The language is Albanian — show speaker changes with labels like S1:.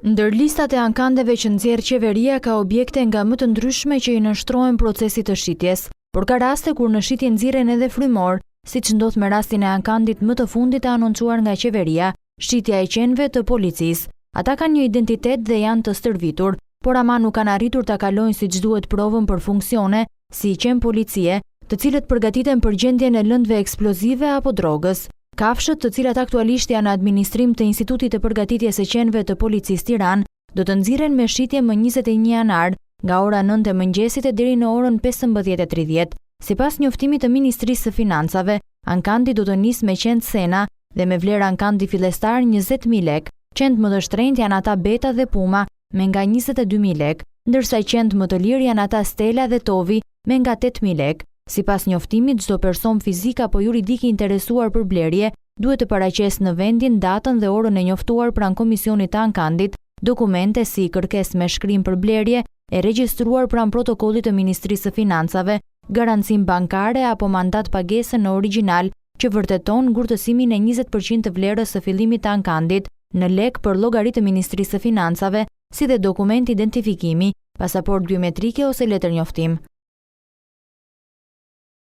S1: Ndër listat e ankandeve që nxjerr qeveria ka objekte nga më të ndryshme që i nënshtrohen procesit të shitjes, por ka raste kur në shitje nxirren edhe frymor, siç ndodh me rastin e ankandit më të fundit të anoncuar nga qeveria, shitja e qenëve të policisë. Ata kanë një identitet dhe janë të stërvitur, por ama nuk kanë arritur ta kalojnë siç duhet provën për funksione, si qenë policie, të cilët përgatiten për gjendjen e lëndëve eksplozive apo drogës. Kafshët, të cilat aktualisht janë administrim të Institutit të Përgatitjes së Qenëve të Policisë Tiranë, do të nxirren me shitje më 21 janar, nga ora 9 e mëngjesit deri në orën 15:30. Sipas njoftimit të Ministrisë së Financave, ankandi do të nisë me qenë Sena dhe me vlerë ankandi fillestar 20.000 lekë. Qenë më të shtrenjtë janë ata Beta dhe Puma me nga 22.000 lekë, ndërsa qenë më të lirë janë ata Stella dhe Tovi me nga 8.000 lekë. Sipas njoftimit, çdo person fizik apo juridik i interesuar për blerje duhet të paraqesë në vendin, datën dhe orën e njoftuar pranë komisionit të ankandit, dokumente si kërkesë me shkrim për blerje e regjistruar pranë protokollit të Ministrisë së Financave, garancim bankare apo mandat pagese në origjinal që vërteton ngurtësimin e 20% të vlerës së fillimit të ankandit në lek për llogaritë të Ministrisë së Financave, si dhe dokument identifikimi, pasaport biometrike ose letër njoftim.